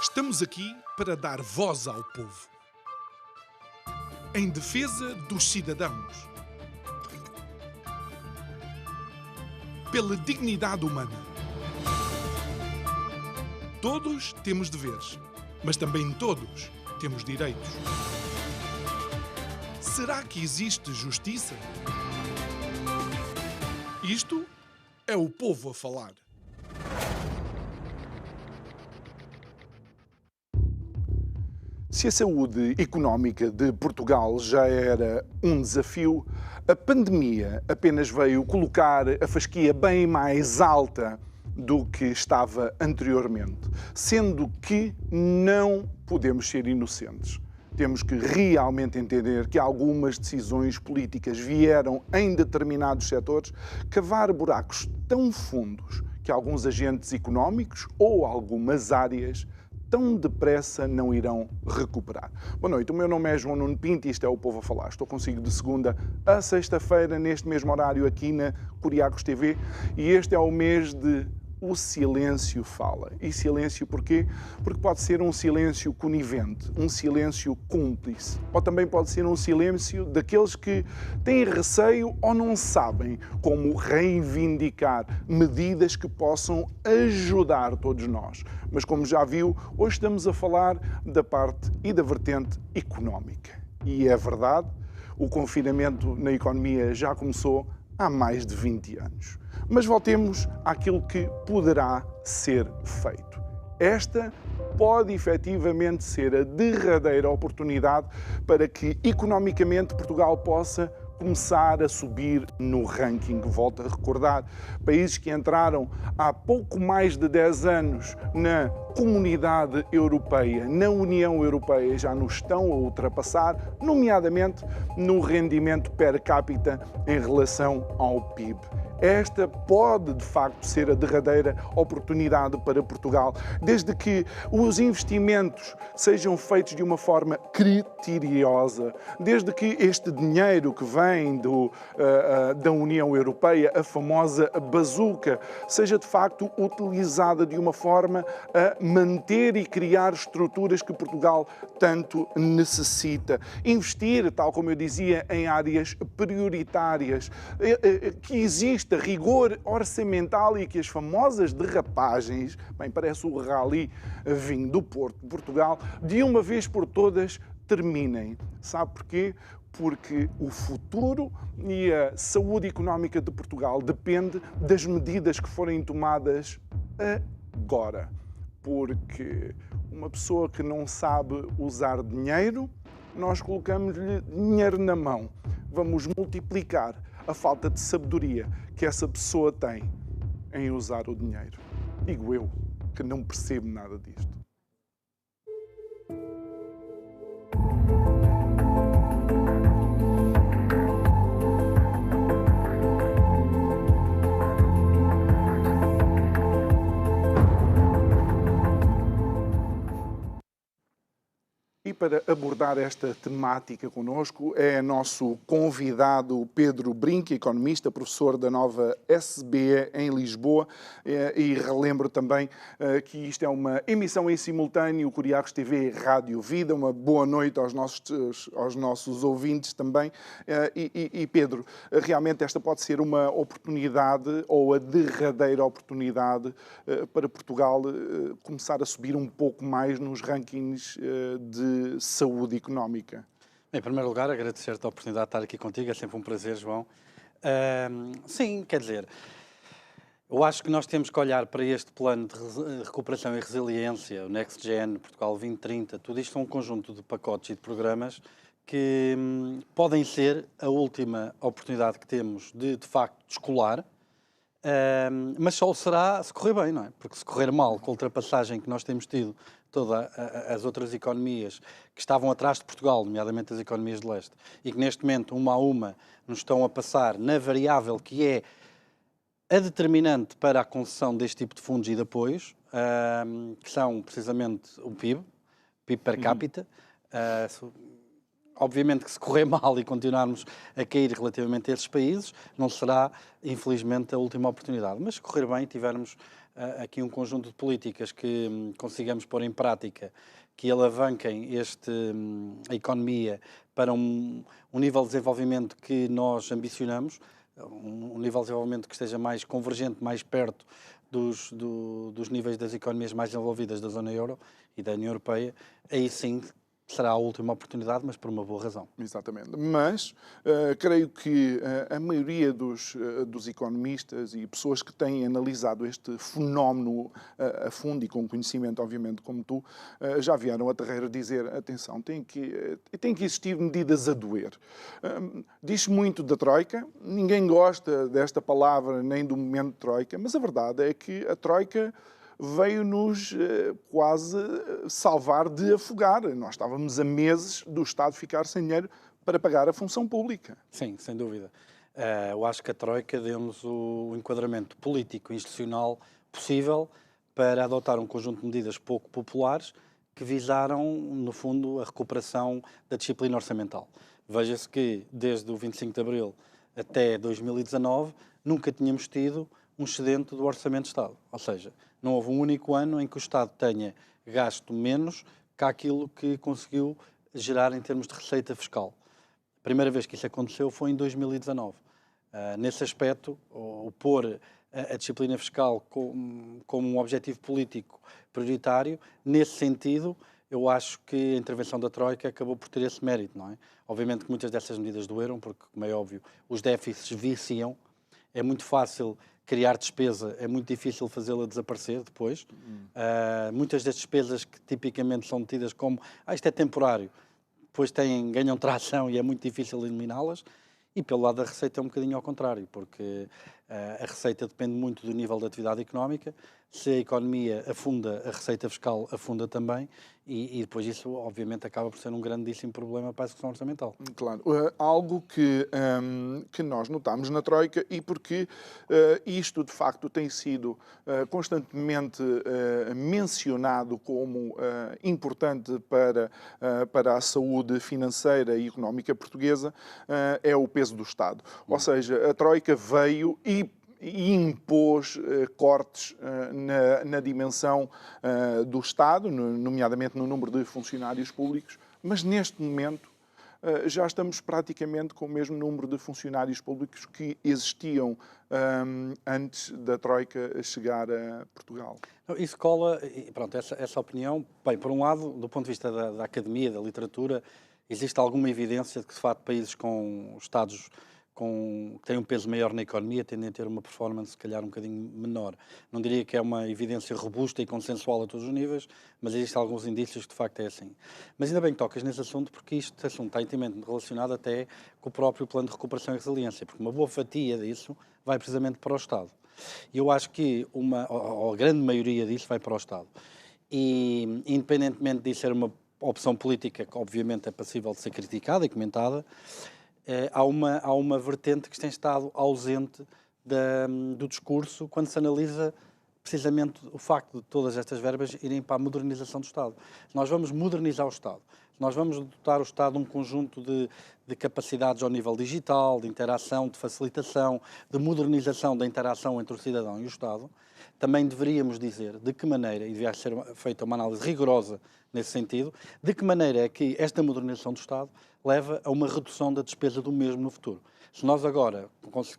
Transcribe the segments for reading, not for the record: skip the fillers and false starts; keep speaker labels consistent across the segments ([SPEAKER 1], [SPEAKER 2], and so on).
[SPEAKER 1] Estamos aqui para dar voz ao povo, em defesa dos cidadãos, pela dignidade humana. Todos temos deveres, mas também todos temos direitos. Será que existe justiça? Isto é o povo a falar.
[SPEAKER 2] Se a saúde económica de Portugal já era um desafio, a pandemia apenas veio colocar a fasquia bem mais alta do que estava anteriormente, sendo que não podemos ser inocentes. Temos que realmente entender que algumas decisões políticas vieram, em determinados setores, cavar buracos tão fundos que alguns agentes económicos ou algumas áreas tão depressa não irão recuperar. Boa noite, o meu nome é João Nuno Pinto e isto é o Povo a Falar. Estou consigo de segunda a sexta-feira, neste mesmo horário aqui na Curiacos TV, e este é o mês de O Silêncio Fala. E silêncio porquê? Porque pode ser um silêncio conivente, um silêncio cúmplice, ou também pode ser um silêncio daqueles que têm receio ou não sabem como reivindicar medidas que possam ajudar todos nós. Mas como já viu, hoje estamos a falar da parte e da vertente económica. E é verdade, o confinamento na economia já começou há mais de 20 anos. Mas voltemos àquilo que poderá ser feito. Esta pode efetivamente ser a derradeira oportunidade para que economicamente Portugal possa começar a subir no ranking. Volto a recordar, países que entraram há pouco mais de 10 anos na Comunidade Europeia, na União Europeia, já nos estão a ultrapassar, nomeadamente no rendimento per capita em relação ao PIB. Esta pode, de facto, ser a derradeira oportunidade para Portugal, desde que os investimentos sejam feitos de uma forma criteriosa, desde que este dinheiro que vem da União Europeia, a famosa bazuca, seja de facto utilizada de uma forma a manter e criar estruturas que Portugal tanto necessita. Investir, tal como eu dizia, em áreas prioritárias, que exista rigor orçamental e que as famosas derrapagens, bem, parece o rally vinho do Porto de Portugal, de uma vez por todas terminem. Sabe porquê? Porque o futuro e a saúde económica de Portugal depende das medidas que forem tomadas agora. Porque uma pessoa que não sabe usar dinheiro, nós colocamos-lhe dinheiro na mão. Vamos multiplicar a falta de sabedoria que essa pessoa tem em usar o dinheiro. Digo eu, que não percebo nada disto. E para abordar esta temática connosco é nosso convidado Pedro Brinca, economista, professor da nova SBE em Lisboa, e relembro também que isto é uma emissão em simultâneo, Curiacos TV Rádio Vida. Uma boa noite aos nossos ouvintes também. E Pedro, realmente esta pode ser uma oportunidade ou a derradeira oportunidade para Portugal começar a subir um pouco mais nos rankings de saúde económica.
[SPEAKER 3] Em primeiro lugar, agradecer-te a oportunidade de estar aqui contigo, é sempre um prazer, João. Sim, quer dizer, eu acho que nós temos que olhar para este plano de recuperação e resiliência, o Next Gen, Portugal 2030, tudo isto é um conjunto de pacotes e de programas que podem ser a última oportunidade que temos de facto, descolar, mas só será se correr bem, não é? Porque se correr mal, com a ultrapassagem que nós temos tido, todas as outras economias que estavam atrás de Portugal, nomeadamente as economias de leste, e que neste momento, uma a uma, nos estão a passar na variável que é a determinante para a concessão deste tipo de fundos e de apoios, que são precisamente o PIB per capita. Obviamente que se correr mal e continuarmos a cair relativamente a esses países, não será, infelizmente, a última oportunidade. Mas se correr bem e tivermos aqui um conjunto de políticas que consigamos pôr em prática, que alavanquem a economia para um nível de desenvolvimento que nós ambicionamos, um nível de desenvolvimento que esteja mais convergente, mais perto dos níveis das economias mais desenvolvidas da zona euro e da União Europeia, aí sim será a última oportunidade, mas por uma boa razão.
[SPEAKER 2] Exatamente. Mas creio que a maioria dos economistas e pessoas que têm analisado este fenómeno a fundo e com conhecimento, obviamente, como tu, já vieram a terreiro dizer, atenção, tem que existir medidas a doer. Diz muito da Troika, ninguém gosta desta palavra nem do momento de Troika, mas a verdade é que a Troika veio-nos quase salvar de afogar. Nós estávamos a meses do Estado ficar sem dinheiro para pagar a função pública.
[SPEAKER 3] Sim, sem dúvida. Eu acho que a Troika deu-nos o enquadramento político e institucional possível para adotar um conjunto de medidas pouco populares que visaram, no fundo, a recuperação da disciplina orçamental. Veja-se que, desde o 25 de Abril até 2019, nunca tínhamos tido um excedente do Orçamento de Estado. Ou seja, não houve um único ano em que o Estado tenha gasto menos que aquilo que conseguiu gerar em termos de receita fiscal. A primeira vez que isso aconteceu foi em 2019. Nesse aspecto, o pôr a disciplina fiscal como um objetivo político prioritário, nesse sentido, eu acho que a intervenção da Troika acabou por ter esse mérito, não é? Obviamente que muitas dessas medidas doeram, porque, como é óbvio, os déficits viciam. É muito fácil criar despesa, é muito difícil fazê-la desaparecer depois. Muitas das despesas que tipicamente são tidas como isto é temporário, depois ganham tração e é muito difícil eliminá-las. E pelo lado da receita é um bocadinho ao contrário, porque a receita depende muito do nível da atividade económica. Se a economia afunda, a receita fiscal afunda também, e depois isso, obviamente, acaba por ser um grandíssimo problema para a execução orçamental.
[SPEAKER 2] Claro. Algo que nós notamos na Troika e porque isto, de facto, tem sido constantemente mencionado como importante para a saúde financeira e económica portuguesa, é o peso do Estado. Ou seja, a Troika veio e impôs cortes na dimensão do Estado, nomeadamente no número de funcionários públicos, mas neste momento já estamos praticamente com o mesmo número de funcionários públicos que existiam antes da Troika chegar a Portugal.
[SPEAKER 3] Isso cola, e pronto, essa opinião, bem, por um lado, do ponto de vista da academia, da literatura, existe alguma evidência de que, de facto, países com Estados que têm um peso maior na economia tendem a ter uma performance, se calhar, um bocadinho menor. Não diria que é uma evidência robusta e consensual a todos os níveis, mas existem alguns indícios que, de facto, é assim. Mas ainda bem que tocas nesse assunto, porque este assunto está intimamente relacionado até com o próprio plano de recuperação e resiliência, porque uma boa fatia disso vai precisamente para o Estado. E eu acho que a grande maioria disso vai para o Estado. E, independentemente disso ser uma opção política que, obviamente, é passível de ser criticada e comentada, há uma vertente que tem estado ausente do discurso quando se analisa precisamente o facto de todas estas verbas irem para a modernização do Estado. Se nós vamos modernizar o Estado, se nós vamos dotar o Estado de um conjunto de capacidades ao nível digital, de interação, de facilitação, de modernização da interação entre o cidadão e o Estado, também deveríamos dizer de que maneira, e devia ser feita uma análise rigorosa nesse sentido, de que maneira é que esta modernização do Estado leva a uma redução da despesa do mesmo no futuro. Se nós agora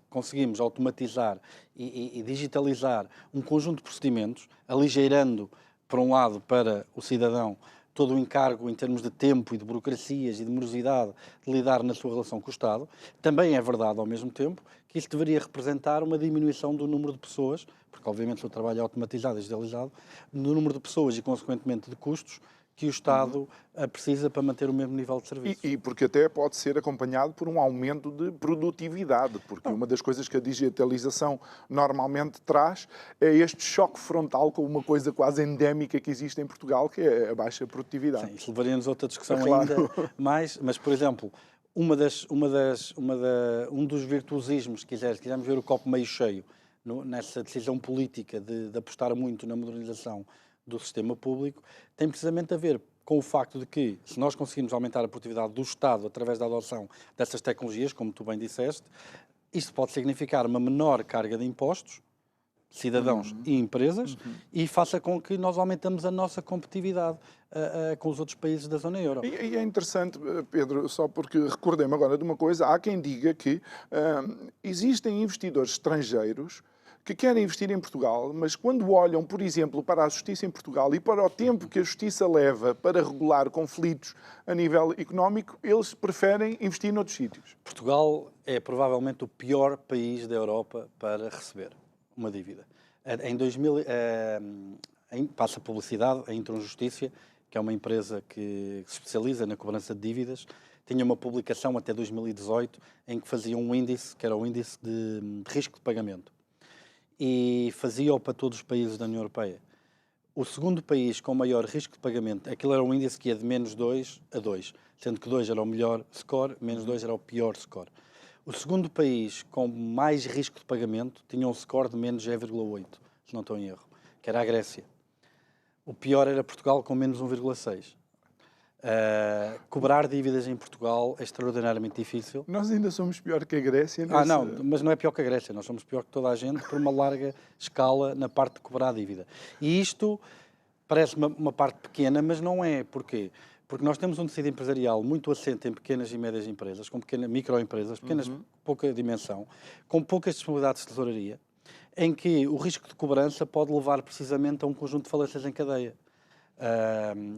[SPEAKER 3] conseguimos automatizar e digitalizar um conjunto de procedimentos, aligeirando, por um lado, para o cidadão todo o encargo em termos de tempo e de burocracias e de morosidade de lidar na sua relação com o Estado, também é verdade, ao mesmo tempo, que isso deveria representar uma diminuição do número de pessoas, porque obviamente o trabalho é automatizado e digitalizado, no número de pessoas e, consequentemente, de custos que o Estado precisa para manter o mesmo nível de serviço.
[SPEAKER 2] E porque até pode ser acompanhado por um aumento de produtividade, porque uma das coisas que a digitalização normalmente traz é este choque frontal com uma coisa quase endémica que existe em Portugal, que é a baixa produtividade.
[SPEAKER 3] Sim, isso levaria-nos a outra discussão
[SPEAKER 2] Claro.
[SPEAKER 3] ainda mais, mas, por exemplo, um dos virtuosismos, se quisermos ver o copo meio cheio, nessa decisão política de apostar muito na modernização do sistema público, tem precisamente a ver com o facto de que, se nós conseguirmos aumentar a produtividade do Estado através da adoção dessas tecnologias, como tu bem disseste, isto pode significar uma menor carga de impostos, cidadãos e empresas e faça com que nós aumentemos a nossa competitividade com os outros países da zona euro.
[SPEAKER 2] E é interessante, Pedro, só porque recordei-me agora de uma coisa, há quem diga que existem investidores estrangeiros que querem investir em Portugal, mas quando olham, por exemplo, para a justiça em Portugal e para o tempo que a justiça leva para regular conflitos a nível económico, eles preferem investir noutros sítios.
[SPEAKER 3] Portugal é provavelmente o pior país da Europa para receber uma dívida. Em 2000, passa publicidade, a Intrum Justiça, que é uma empresa que se especializa na cobrança de dívidas, tinha uma publicação até 2018 em que fazia um índice, que era o índice de risco de pagamento. E fazia-o para todos os países da União Europeia. O segundo país com maior risco de pagamento, aquilo era um índice que ia de -2 a 2, sendo que 2 era o melhor score, -2 era o pior score. O segundo país com mais risco de pagamento tinha um score de -0,8, se não estou em erro, que era a Grécia. O pior era Portugal com -1,6. Cobrar dívidas em Portugal é extraordinariamente difícil.
[SPEAKER 2] Nós ainda somos pior que a Grécia.
[SPEAKER 3] Não, mas não é pior que a Grécia. Nós somos pior que toda a gente por uma larga escala na parte de cobrar a dívida. E isto parece uma parte pequena, mas não é. Porquê? Porque nós temos um tecido empresarial muito assente em pequenas e médias empresas, com microempresas, pequenas de pouca dimensão, com poucas disponibilidades de tesouraria, em que o risco de cobrança pode levar precisamente a um conjunto de falências em cadeia.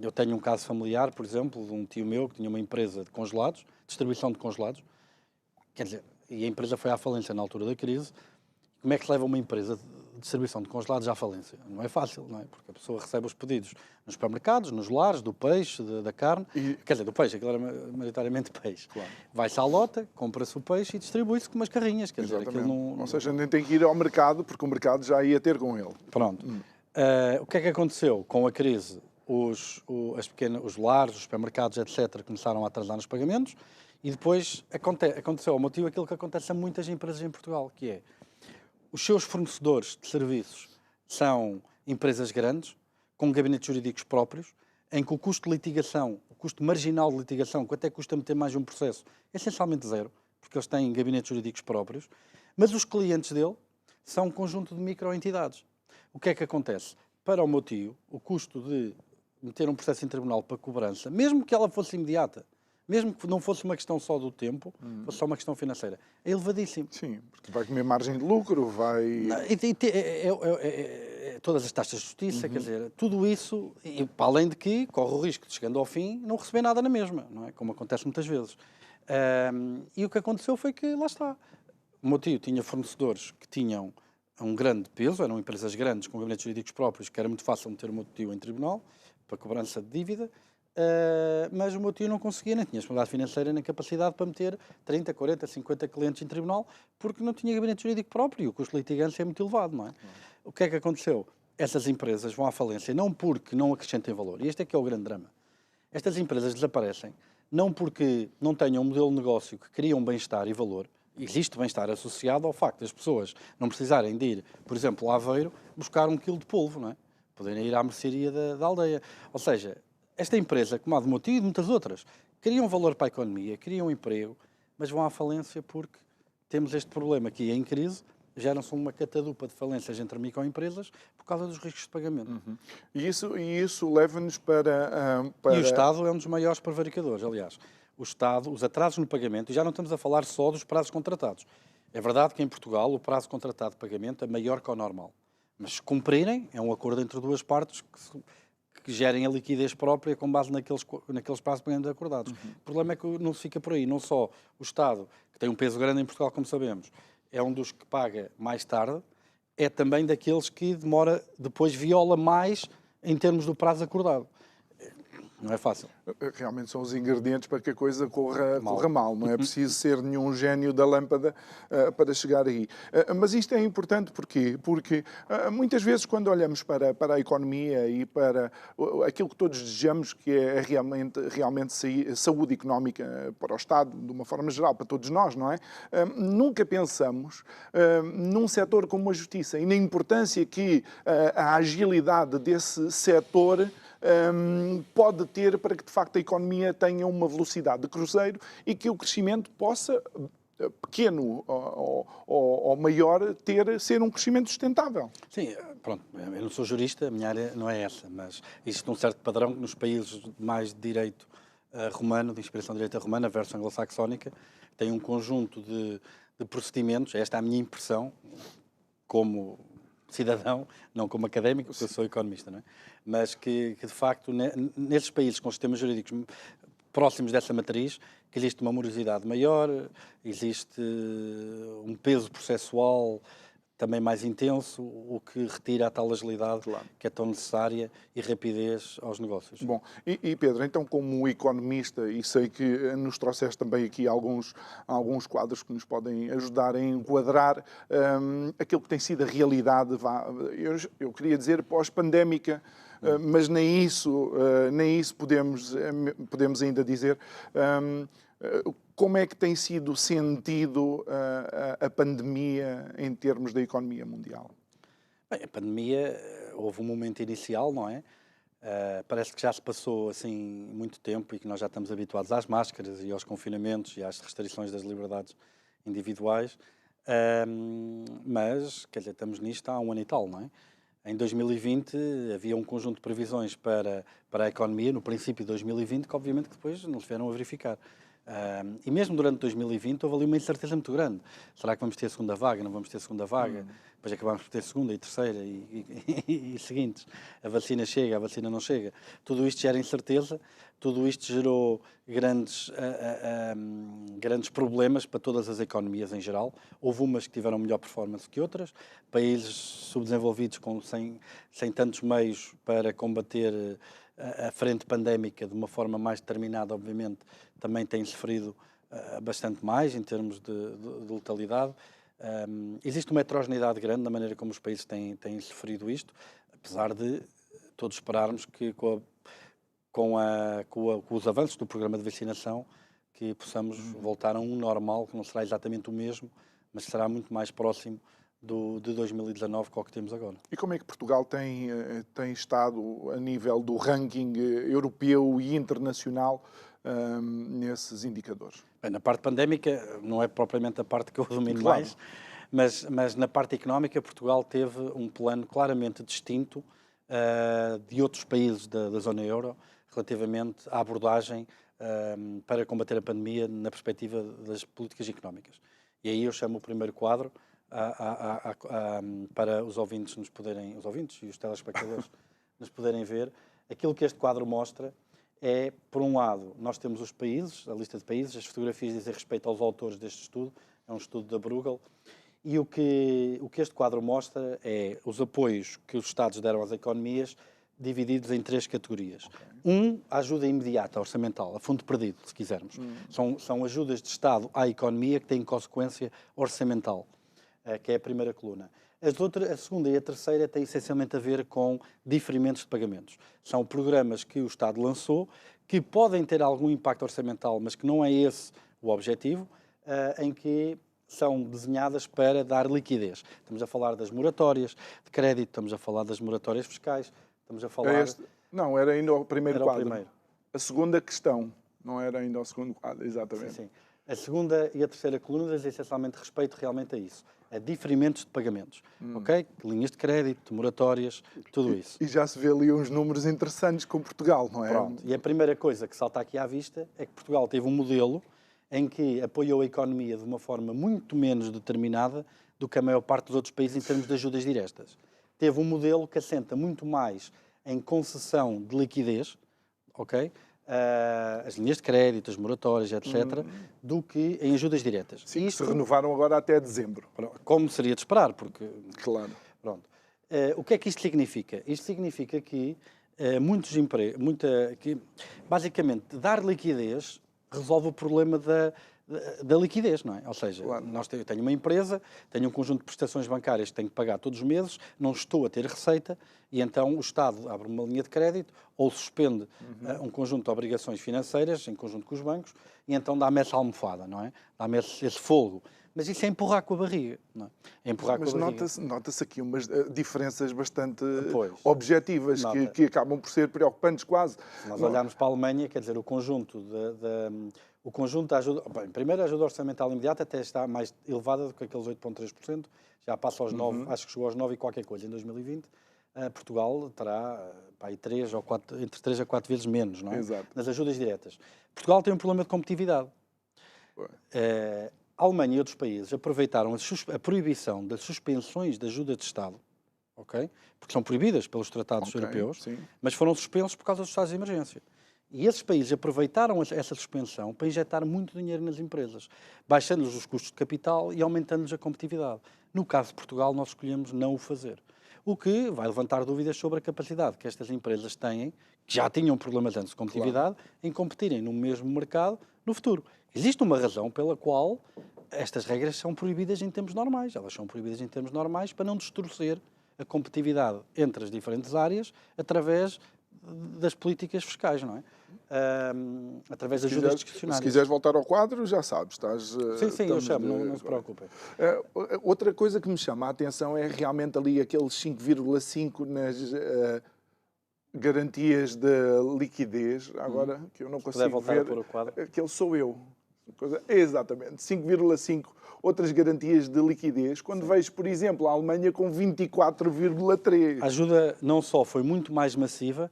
[SPEAKER 3] Eu tenho um caso familiar, por exemplo, de um tio meu que tinha uma empresa de congelados, distribuição de congelados, quer dizer, e a empresa foi à falência na altura da crise. Como é que se leva uma empresa de distribuição de congelados à falência? Não é fácil, não é? Porque a pessoa recebe os pedidos nos supermercados, nos lares, do peixe, da carne, quer dizer, do peixe, aquilo era maioritariamente peixe. Claro. Vai-se à lota, compra-se o peixe e distribui-se com umas carrinhas, quer dizer, aquilo não...
[SPEAKER 2] Ou seja, nem tem que ir ao mercado, porque o mercado já ia ter com ele.
[SPEAKER 3] Pronto. O que é que aconteceu com a crise? Os lares, os supermercados, etc., começaram a atrasar nos pagamentos e depois aconteceu ao motivo aquilo que acontece a muitas empresas em Portugal, que é os seus fornecedores de serviços são empresas grandes, com gabinetes jurídicos próprios, em que o custo de litigação, o custo marginal de litigação, quanto é que custa meter mais de um processo, é essencialmente zero, porque eles têm gabinetes jurídicos próprios, mas os clientes dele são um conjunto de microentidades. O que é que acontece? Para o meu tio, o custo de meter um processo em tribunal para cobrança, mesmo que ela fosse imediata, mesmo que não fosse uma questão só do tempo, fosse só uma questão financeira, é elevadíssimo.
[SPEAKER 2] Sim, porque vai comer margem de lucro, vai...
[SPEAKER 3] Todas as taxas de justiça, quer dizer, tudo isso, e para além de que corre o risco de, chegando ao fim, não receber nada na mesma, não é? Como acontece muitas vezes. E o que aconteceu foi que, lá está, o meu tio tinha fornecedores que tinham um grande peso, eram empresas grandes com gabinetes jurídicos próprios, que era muito fácil meter o meu tio em tribunal para cobrança de dívida, mas o meu tio não conseguia, nem tinha disponibilidade financeira nem capacidade para meter 30, 40, 50 clientes em tribunal, porque não tinha gabinete jurídico próprio e o custo de litigância é muito elevado, não é? O que é que aconteceu? Essas empresas vão à falência não porque não acrescentem valor, e este é que é o grande drama. Estas empresas desaparecem não porque não tenham um modelo de negócio que criam bem-estar e valor. Existe bem-estar associado ao facto das pessoas não precisarem de ir, por exemplo, a Aveiro, buscar 1 quilo de polvo, não é? Poderem ir à mercearia da aldeia. Ou seja, esta empresa, como a do meu tio e de muitas outras, criam valor para a economia, criam emprego, mas vão à falência porque temos este problema aqui em crise, geram-se uma catadupa de falências entre microempresas por causa dos riscos de pagamento.
[SPEAKER 2] E isso leva-nos para...
[SPEAKER 3] E o Estado é um dos maiores prevaricadores, aliás. O Estado, os atrasos no pagamento, e já não estamos a falar só dos prazos contratados. É verdade que em Portugal o prazo contratado de pagamento é maior que o normal. Mas se cumprirem, é um acordo entre duas partes que gerem a liquidez própria com base naqueles prazos de pagamento acordados. O problema é que não se fica por aí. Não só o Estado, que tem um peso grande em Portugal, como sabemos, é um dos que paga mais tarde, é também daqueles que depois viola mais em termos do prazo acordado. Não é fácil.
[SPEAKER 2] Realmente são os ingredientes para que a coisa corra mal. Não é preciso ser nenhum gênio da lâmpada para chegar aí. Mas isto é importante porquê? Porque muitas vezes quando olhamos para a economia e para aquilo que todos desejamos, que é realmente saúde económica para o Estado, de uma forma geral, para todos nós, não é? Nunca pensamos num setor como a justiça e na importância que a agilidade desse setor pode ter para que, de facto, a economia tenha uma velocidade de cruzeiro e que o crescimento possa pequeno ou maior, ser um crescimento sustentável.
[SPEAKER 3] Sim, pronto, eu não sou jurista, a minha área não é essa, mas existe um certo padrão que nos países mais de direito romano, de inspiração de direita romana versus anglo-saxónica, tem um conjunto de procedimentos, esta é a minha impressão, como cidadão, não como académico, porque eu sou economista, não é? Mas que de facto, nesses países com sistemas jurídicos próximos dessa matriz, que existe uma morosidade maior, existe um peso processual também mais intenso, o que retira a tal agilidade que é tão necessária e rapidez aos negócios.
[SPEAKER 2] Bom, e Pedro, então como economista, e sei que nos trouxeste também aqui alguns quadros que nos podem ajudar a enquadrar aquilo que tem sido a realidade, eu queria dizer pós-pandémica, mas nem isso podemos ainda dizer. Como é que tem sido sentido a pandemia em termos da economia mundial?
[SPEAKER 3] Bem, a pandemia, houve um momento inicial, não é? Parece que já se passou assim muito tempo e que nós já estamos habituados às máscaras e aos confinamentos e às restrições das liberdades individuais, mas, quer dizer, estamos nisto há um ano e tal, não é? Em 2020 havia um conjunto de previsões para a economia, no princípio de 2020, que obviamente que depois não se vieram a verificar. E mesmo durante 2020 houve ali uma incerteza muito grande. Será que vamos ter segunda vaga? Não vamos ter segunda vaga? Depois acabámos por ter segunda e terceira e seguintes. A vacina chega, a vacina não chega. Tudo isto gera incerteza, tudo isto gerou grandes problemas para todas as economias em geral. Houve umas que tiveram melhor performance que outras. Países subdesenvolvidos sem tantos meios para combater a frente pandémica de uma forma mais determinada, obviamente, também têm sofrido bastante mais em termos de letalidade. Existe uma heterogeneidade grande na maneira como os países têm sofrido isto, apesar de todos esperarmos que com os avanços do programa de vacinação que possamos voltar a um normal, que não será exatamente o mesmo, mas será muito mais próximo de 2019 com o que temos agora.
[SPEAKER 2] E como é que Portugal tem estado a nível do ranking europeu e internacional nesses indicadores?
[SPEAKER 3] Bem, na parte pandémica, não é propriamente a parte que eu domino mais, mas na parte económica, Portugal teve um plano claramente distinto de outros países da zona euro relativamente à abordagem para combater a pandemia na perspectiva das políticas económicas. E aí eu chamo o primeiro quadro para os ouvintes e os telespectadores nos poderem ver. Aquilo que este quadro mostra é, por um lado, nós temos os países, a lista de países, as fotografias dizem respeito aos autores deste estudo, é um estudo da Bruegel, e o que este quadro mostra é os apoios que os Estados deram às economias divididos em 3 categorias. A ajuda imediata orçamental, a fundo perdido, se quisermos. São ajudas de Estado à economia que têm consequência orçamental, que é a primeira coluna. A segunda e a terceira têm essencialmente a ver com diferimentos de pagamentos. São programas que o Estado lançou, que podem ter algum impacto orçamental, mas que não é esse o objetivo, em que são desenhadas para dar liquidez. Estamos a falar das moratórias de crédito, estamos a falar das moratórias fiscais, estamos a falar...
[SPEAKER 2] Não, era ainda o primeiro quadro.
[SPEAKER 3] Primeiro.
[SPEAKER 2] A segunda questão, não era ainda o segundo quadro, exatamente.
[SPEAKER 3] Sim. A segunda e a terceira coluna dizem essencialmente respeito realmente a isso. A diferimentos de pagamentos, ok? Linhas de crédito, moratórias, tudo isso.
[SPEAKER 2] E já se vê ali uns números interessantes com Portugal, não é?
[SPEAKER 3] Pronto. E a primeira coisa que salta aqui à vista é que Portugal teve um modelo em que apoiou a economia de uma forma muito menos determinada do que a maior parte dos outros países em termos de ajudas diretas. Teve um modelo que assenta muito mais em concessão de liquidez, ok? As linhas de crédito, as moratórias, etc., do que em ajudas diretas.
[SPEAKER 2] Sim, isto se renovaram agora até dezembro.
[SPEAKER 3] Como seria de esperar, porque...
[SPEAKER 2] Claro.
[SPEAKER 3] Pronto. O que é que isto significa? Isto significa que basicamente, dar liquidez resolve o problema da liquidez, não é? Ou seja,
[SPEAKER 2] claro.
[SPEAKER 3] Eu tenho uma empresa, tenho um conjunto de prestações bancárias que tenho que pagar todos os meses, não estou a ter receita e então o Estado abre uma linha de crédito ou suspende um conjunto de obrigações financeiras em conjunto com os bancos e então dá-me essa almofada, não é? Dá-me esse fogo Mas isso é empurrar com a barriga, não é? É empurrar
[SPEAKER 2] Mas
[SPEAKER 3] com a barriga.
[SPEAKER 2] nota-se aqui umas diferenças bastante
[SPEAKER 3] Pois.
[SPEAKER 2] objetivas que acabam por ser preocupantes quase.
[SPEAKER 3] Se nós olharmos para a Alemanha, quer dizer, o conjunto da ajuda... Bem, primeiro, a ajuda orçamental imediata até está mais elevada do que aqueles 8,3%, já passa aos 9, acho que chegou aos 9 e qualquer coisa em 2020. Portugal terá aí entre 3 a 4 vezes menos, não é?
[SPEAKER 2] Exato.
[SPEAKER 3] Nas ajudas diretas. Portugal tem um problema de competitividade. A Alemanha e outros países aproveitaram a proibição das suspensões de ajuda de Estado, ok? Porque são proibidas pelos tratados europeus,
[SPEAKER 2] sim.
[SPEAKER 3] mas foram suspensos por causa dos estados de emergência. E esses países aproveitaram essa suspensão para injetar muito dinheiro nas empresas, baixando-lhes os custos de capital e aumentando-lhes a competitividade. No caso de Portugal, nós escolhemos não o fazer. O que vai levantar dúvidas sobre a capacidade que estas empresas têm, que já tinham problemas antes de competitividade, em competirem no mesmo mercado no futuro. Existe uma razão pela qual estas regras são proibidas em termos normais. Elas são proibidas em termos normais para não distorcer a competitividade entre as diferentes áreas através das políticas fiscais, não é? Através de ajudas discricionárias.
[SPEAKER 2] Se quiseres voltar ao quadro, já sabes.
[SPEAKER 3] Sim, eu chamo, não se preocupem.
[SPEAKER 2] Outra coisa que me chama a atenção é realmente ali aqueles 5,5 nas garantias de liquidez. Agora, que eu não consigo ver, aquele sou eu. Exatamente, 5,5 outras garantias de liquidez, quando vejo, por exemplo, a Alemanha com 24,3.
[SPEAKER 3] A ajuda não só foi muito mais massiva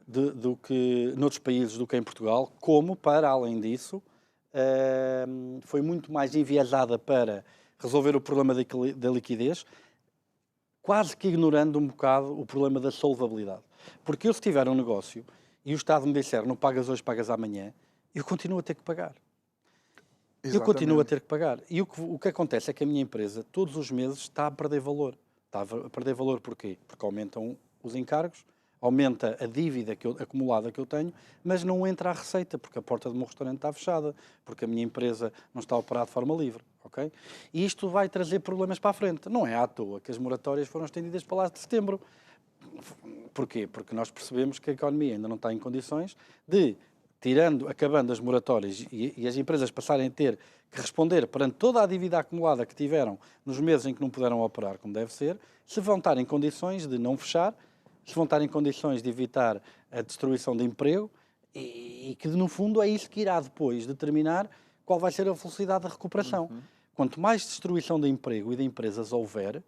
[SPEAKER 3] do que noutros países do que em Portugal, como, para além disso, foi muito mais enviesada para resolver o problema da liquidez, quase que ignorando um bocado o problema da solvabilidade. Porque eu, se tiver um negócio e o Estado me disser não pagas hoje, pagas amanhã, eu continuo a ter que pagar.
[SPEAKER 2] Exatamente.
[SPEAKER 3] Eu continuo a ter que pagar. E o que acontece é que a minha empresa, todos os meses, está a perder valor. Está a perder valor porquê? Porque aumentam os encargos, aumenta a dívida acumulada que eu tenho, mas não entra a receita, porque a porta do meu restaurante está fechada, porque a minha empresa não está a operar de forma livre. Okay? E isto vai trazer problemas para a frente. Não é à toa que as moratórias foram estendidas para lá de setembro. Porquê? Porque nós percebemos que a economia ainda não está em condições de, acabando as moratórias e as empresas passarem a ter que responder perante toda a dívida acumulada que tiveram nos meses em que não puderam operar como deve ser, se vão estar em condições de não fechar, se vão estar em condições de evitar a destruição de emprego e que, no fundo, é isso que irá depois determinar qual vai ser a velocidade da recuperação. Quanto mais destruição de emprego e de empresas houver,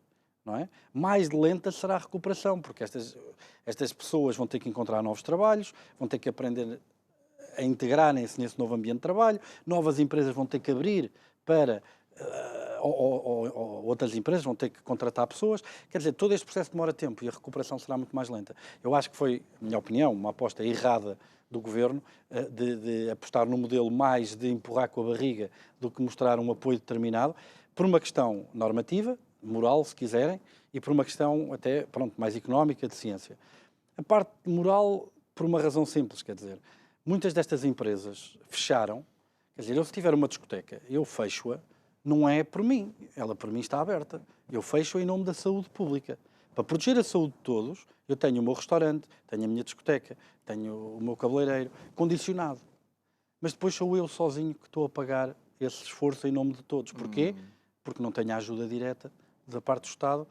[SPEAKER 3] não é? Mais lenta será a recuperação, porque estas pessoas vão ter que encontrar novos trabalhos, vão ter que aprender a integrarem-se nesse novo ambiente de trabalho, novas empresas vão ter que abrir para... ou outras empresas vão ter que contratar pessoas. Quer dizer, todo este processo demora tempo e a recuperação será muito mais lenta. Eu acho que foi, na minha opinião, uma aposta errada do Governo de apostar no modelo mais de empurrar com a barriga do que mostrar um apoio determinado, por uma questão normativa, moral, se quiserem, e por uma questão até, mais económica, de ciência. A parte moral, por uma razão simples, quer dizer, muitas destas empresas fecharam. Quer dizer, eu se tiver uma discoteca, eu fecho-a, não é por mim, ela por mim está aberta. Eu fecho-a em nome da saúde pública. Para proteger a saúde de todos, eu tenho o meu restaurante, tenho a minha discoteca, tenho o meu cabeleireiro, condicionado. Mas depois sou eu sozinho que estou a pagar esse esforço em nome de todos. Porquê? Porque não tenho a ajuda direta da parte do Estado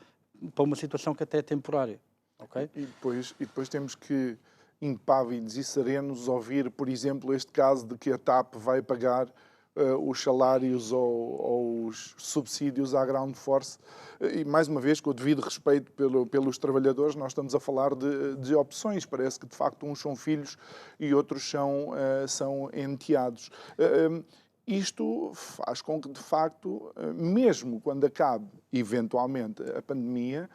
[SPEAKER 3] para uma situação que até é temporária. Okay?
[SPEAKER 2] E depois temos que, impávidos e serenos, ouvir, por exemplo, este caso de que a TAP vai pagar os salários ou os subsídios à Ground Force. E, mais uma vez, com o devido respeito pelos trabalhadores, nós estamos a falar de opções. Parece que, de facto, uns são filhos e outros são enteados. Isto faz com que, de facto, mesmo quando acabe, eventualmente, a pandemia,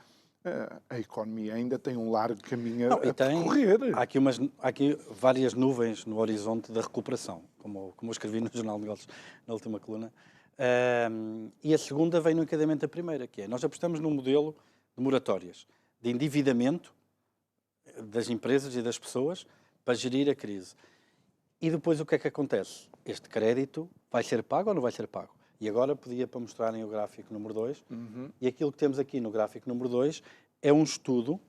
[SPEAKER 2] a economia ainda tem um largo caminho a percorrer.
[SPEAKER 3] Há aqui várias nuvens no horizonte da recuperação, como eu escrevi no Jornal de Negócios, na última coluna. E a segunda vem no encadeamento da primeira, que é, nós apostamos num modelo de moratórias, de endividamento das empresas e das pessoas para gerir a crise. E depois o que é que acontece? Este crédito vai ser pago ou não vai ser pago? E agora pedia para mostrarem o gráfico número 2. E aquilo que temos aqui no gráfico número 2 é um estudo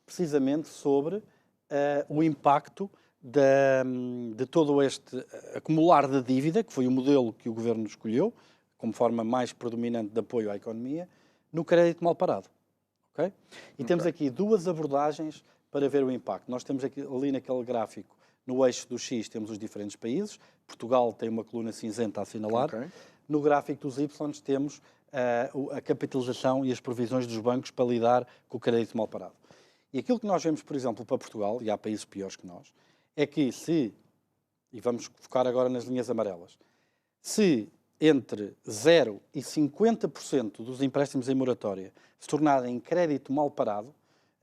[SPEAKER 3] precisamente sobre o impacto de todo este acumular de dívida, que foi o modelo que o Governo escolheu, como forma mais predominante de apoio à economia, no crédito mal parado. Okay? E temos aqui duas abordagens para ver o impacto. Nós temos aqui, ali naquele gráfico, no eixo do X, temos os diferentes países. Portugal tem uma coluna cinzenta a assinalar.
[SPEAKER 2] Ok.
[SPEAKER 3] No gráfico dos Y temos a capitalização e as provisões dos bancos para lidar com o crédito mal parado. E aquilo que nós vemos, por exemplo, para Portugal, e há países piores que nós, é que se, e vamos focar agora nas linhas amarelas, se entre 0% e 50% dos empréstimos em moratória se tornarem crédito mal parado,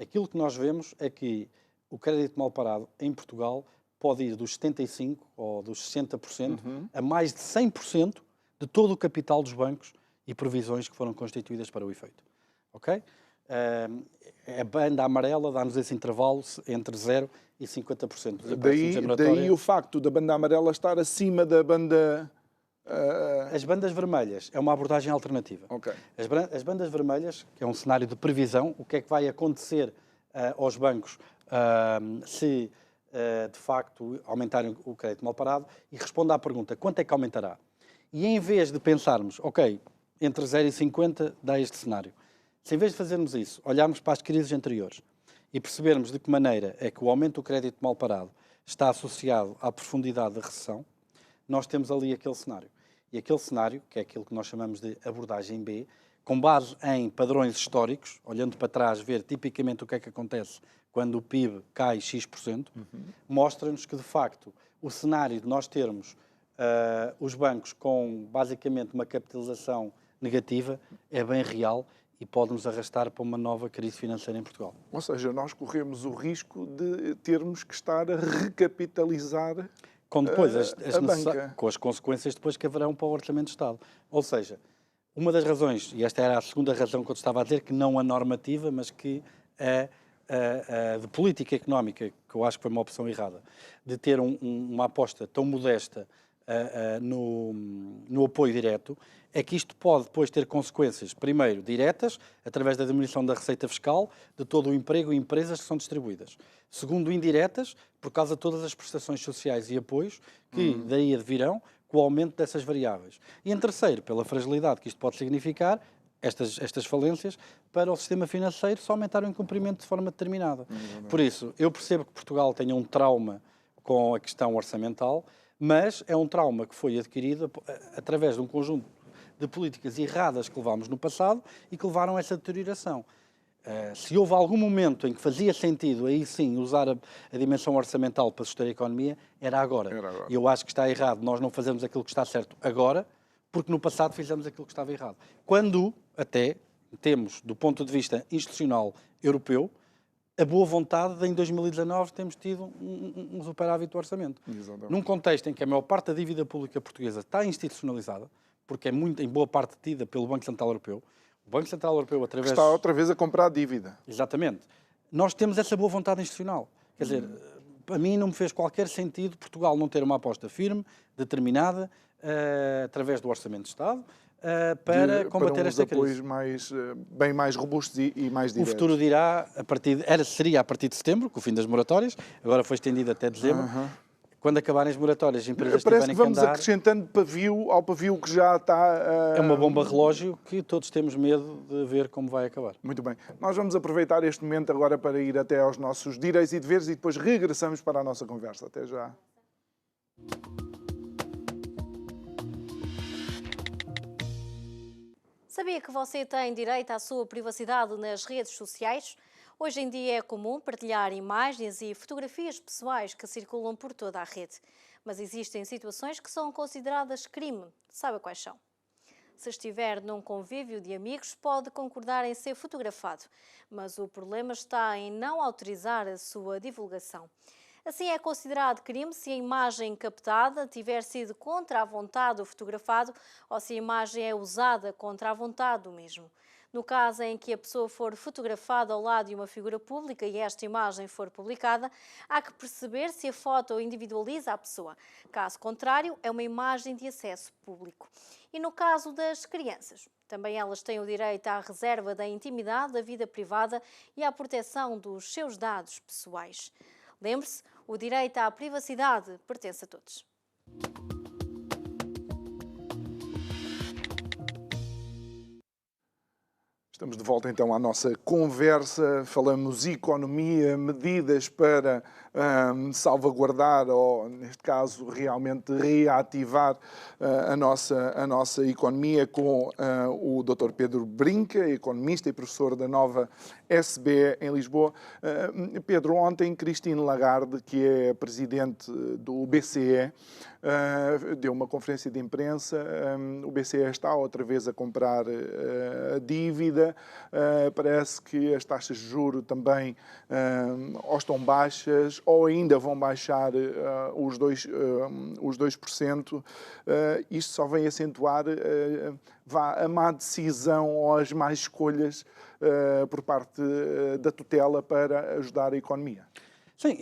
[SPEAKER 3] aquilo que nós vemos é que o crédito mal parado em Portugal pode ir dos 75% ou dos 60% a mais de 100% de todo o capital dos bancos e provisões que foram constituídas para o efeito. Ok? A banda amarela dá-nos esse intervalo entre 0% e 50% dos empréstimos em moratória.
[SPEAKER 2] Daí o facto da banda amarela estar acima da banda...
[SPEAKER 3] As bandas vermelhas é uma abordagem alternativa.
[SPEAKER 2] Ok.
[SPEAKER 3] As bandas vermelhas, que é um cenário de previsão, o que é que vai acontecer aos bancos se de facto aumentarem o crédito mal parado, e responde à pergunta, quanto é que aumentará? E em vez de pensarmos, ok, entre 0 e 50 dá este cenário. Se em vez de fazermos isso, olharmos para as crises anteriores e percebermos de que maneira é que o aumento do crédito mal parado está associado à profundidade da recessão, nós temos ali aquele cenário. E aquele cenário, que é aquilo que nós chamamos de abordagem B, com base em padrões históricos, olhando para trás, ver tipicamente o que é que acontece quando o PIB cai X%, mostra-nos que, de facto, o cenário de nós termos os bancos com, basicamente, uma capitalização negativa é bem real e pode-nos arrastar para uma nova crise financeira em Portugal.
[SPEAKER 2] Ou seja, nós corremos o risco de termos que estar a recapitalizar
[SPEAKER 3] com depois
[SPEAKER 2] a banca.
[SPEAKER 3] com as consequências depois que haverão para o Orçamento de Estado. Ou seja, uma das razões, e esta era a segunda razão que eu estava a dizer, que não a normativa, mas que de política económica, que eu acho que foi uma opção errada, de ter uma aposta tão modesta no apoio direto, é que isto pode depois ter consequências, primeiro, diretas, através da diminuição da receita fiscal, de todo o emprego e empresas que são distribuídas. Segundo, indiretas, por causa de todas as prestações sociais e apoios que daí advirão com o aumento dessas variáveis. E em terceiro, pela fragilidade que isto pode significar, estas falências, para o sistema financeiro se aumentar o incumprimento de forma determinada. Por isso, eu percebo que Portugal tenha um trauma com a questão orçamental, mas é um trauma que foi adquirido através de um conjunto de políticas erradas que levámos no passado e que levaram a essa deterioração. Se houve algum momento em que fazia sentido, aí sim, usar a dimensão orçamental para suster a economia, era agora. E eu acho que está errado nós não fazermos aquilo que está certo agora, porque no passado fizemos aquilo que estava errado. Quando, até, temos, do ponto de vista institucional europeu, a boa vontade de, em 2019, termos tido um superávit do orçamento.
[SPEAKER 2] Exatamente.
[SPEAKER 3] Num contexto em que a maior parte da dívida pública portuguesa está institucionalizada, porque é muito, em boa parte tida pelo Banco Central Europeu, o Banco Central Europeu, através...
[SPEAKER 2] Está outra vez a comprar dívida.
[SPEAKER 3] Exatamente. Nós temos essa boa vontade institucional. Quer dizer, para mim não me fez qualquer sentido Portugal não ter uma aposta firme, determinada, através do Orçamento de Estado, para combater esta crise.
[SPEAKER 2] Apoios bem mais robustos e mais diretos.
[SPEAKER 3] O futuro dirá, seria a partir de setembro, com o fim das moratórias, agora foi estendido até dezembro. Quando acabarem as moratórias, as empresas
[SPEAKER 2] parece
[SPEAKER 3] tiverem
[SPEAKER 2] que vamos
[SPEAKER 3] andar,
[SPEAKER 2] acrescentando pavio ao pavio que já está...
[SPEAKER 3] é uma bomba relógio que todos temos medo de ver como vai acabar.
[SPEAKER 2] Muito bem. Nós vamos aproveitar este momento agora para ir até aos nossos direitos e deveres e depois regressamos para a nossa conversa. Até já.
[SPEAKER 4] Sabia que você tem direito à sua privacidade nas redes sociais? Hoje em dia é comum partilhar imagens e fotografias pessoais que circulam por toda a rede. Mas existem situações que são consideradas crime. Sabe quais são? Se estiver num convívio de amigos, pode concordar em ser fotografado. Mas o problema está em não autorizar a sua divulgação. Assim, é considerado crime se a imagem captada tiver sido contra a vontade do fotografado ou se a imagem é usada contra a vontade do mesmo. No caso em que a pessoa for fotografada ao lado de uma figura pública e esta imagem for publicada, há que perceber se a foto individualiza a pessoa. Caso contrário, é uma imagem de acesso público. E no caso das crianças, também elas têm o direito à reserva da intimidade, da vida privada e à proteção dos seus dados pessoais. Lembre-se, o direito à privacidade pertence a todos.
[SPEAKER 2] Estamos de volta então à nossa conversa. Falamos economia, medidas para salvaguardar ou, neste caso, realmente reativar a nossa economia com o Dr. Pedro Brinca, economista e professor da Nova SBE em Lisboa. Pedro, ontem Christine Lagarde, que é presidente do BCE, deu uma conferência de imprensa. O BCE está outra vez a comprar a dívida. Parece que as taxas de juros também ou estão baixas ou ainda vão baixar os 2%. Isto só vem acentuar a má decisão ou as más escolhas por parte da tutela para ajudar a economia.
[SPEAKER 3] Sim,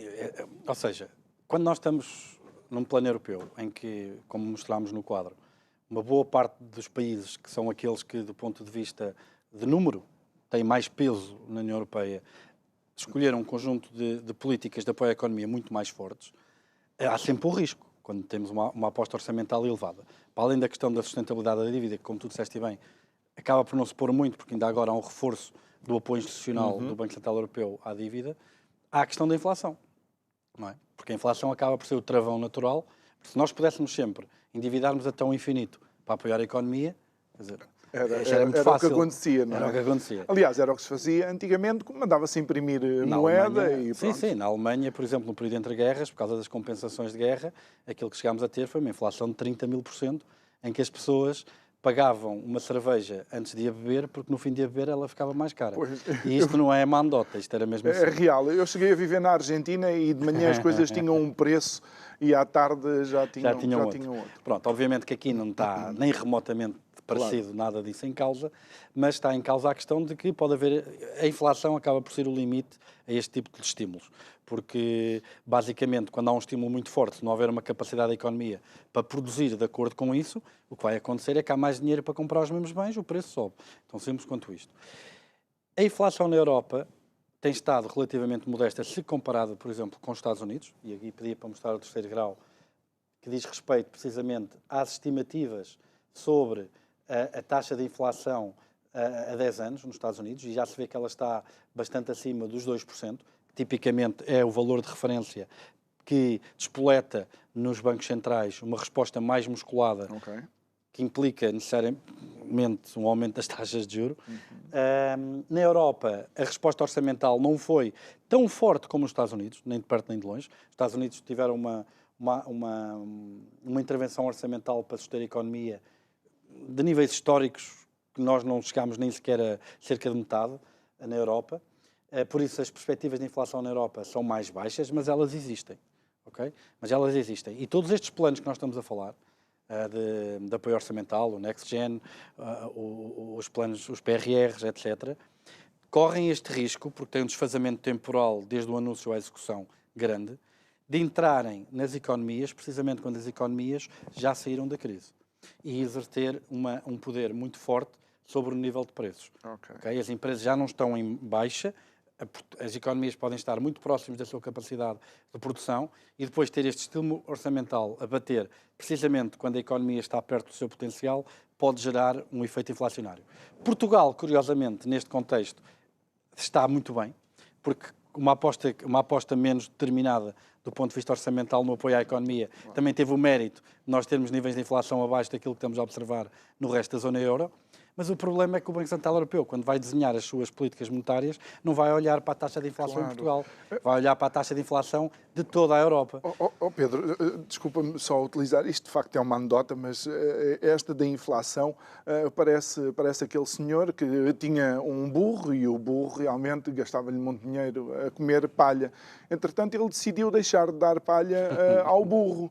[SPEAKER 3] ou seja, quando nós estamos num plano europeu em que, como mostrámos no quadro, uma boa parte dos países que são aqueles que, do ponto de vista de número, têm mais peso na União Europeia, escolheram um conjunto de políticas de apoio à economia muito mais fortes, há sempre um risco, quando temos uma aposta orçamental elevada. Para além da questão da sustentabilidade da dívida, que, como tu disseste bem, acaba por não se pôr muito, porque ainda agora há um reforço do apoio institucional do Banco Central Europeu à dívida, há a questão da inflação, não é? Porque a inflação acaba por ser o travão natural. Se nós pudéssemos sempre endividarmos até ao infinito para apoiar a economia, quer dizer,
[SPEAKER 2] era muito fácil. O que acontecia, não é?
[SPEAKER 3] Era o que acontecia.
[SPEAKER 2] Aliás, era o que se fazia antigamente, mandava-se imprimir moeda
[SPEAKER 3] Alemanha,
[SPEAKER 2] e pronto.
[SPEAKER 3] Sim, na Alemanha, por exemplo, no período entre guerras, por causa das compensações de guerra, aquilo que chegámos a ter foi uma inflação de 30.000%, em que as pessoas pagavam uma cerveja antes de a beber, porque no fim de a beber ela ficava mais cara.
[SPEAKER 2] Pois,
[SPEAKER 3] e isto não é má andota, isto era mesmo assim.
[SPEAKER 2] É real. Eu cheguei a viver na Argentina e de manhã as coisas tinham um preço e à tarde já tinham outro.
[SPEAKER 3] Pronto, obviamente que aqui não está nem remotamente parecido nada disso em causa, mas está em causa a questão de que pode haver... A inflação acaba por ser o limite a este tipo de estímulos, porque basicamente quando há um estímulo muito forte, se não houver uma capacidade da economia para produzir de acordo com isso, o que vai acontecer é que há mais dinheiro para comprar os mesmos bens, o preço sobe. Tão simples quanto isto. A inflação na Europa tem estado relativamente modesta se comparada, por exemplo, com os Estados Unidos, e aqui pedia para mostrar o terceiro grau, que diz respeito precisamente às estimativas sobre a taxa de inflação há 10 anos nos Estados Unidos, e já se vê que ela está bastante acima dos 2%, que tipicamente é o valor de referência que despoleta nos bancos centrais uma resposta mais musculada, que implica necessariamente um aumento das taxas de juros. Na Europa, a resposta orçamental não foi tão forte como nos Estados Unidos, nem de perto nem de longe. Os Estados Unidos tiveram uma intervenção orçamental para suster a economia de níveis históricos que nós não chegámos nem sequer a cerca de metade na Europa. Por isso, as perspectivas de inflação na Europa são mais baixas, mas elas existem. Okay? Mas elas existem. E todos estes planos que nós estamos a falar, de apoio orçamental, o NextGen, os planos, os PRRs, etc., correm este risco, porque têm um desfazamento temporal desde o anúncio à execução grande, de entrarem nas economias, precisamente quando as economias já saíram da crise, e exercer um poder muito forte sobre o nível de preços. Okay? As empresas já não estão em baixa, as economias podem estar muito próximas da sua capacidade de produção e depois ter este estímulo orçamental a bater precisamente quando a economia está perto do seu potencial, pode gerar um efeito inflacionário. Portugal, curiosamente, neste contexto, está muito bem, porque uma aposta menos determinada do ponto de vista orçamental no apoio à economia também teve o mérito de nós termos níveis de inflação abaixo daquilo que estamos a observar no resto da zona euro. Mas o problema é que o Banco Central Europeu, quando vai desenhar as suas políticas monetárias, não vai olhar para a taxa de inflação em Portugal, vai olhar para a taxa de inflação de toda a Europa.
[SPEAKER 2] Pedro, desculpa-me só utilizar, isto de facto é uma anedota, mas esta da inflação parece aquele senhor que tinha um burro e o burro realmente gastava-lhe muito dinheiro a comer palha. Entretanto, ele decidiu deixar de dar palha ao burro.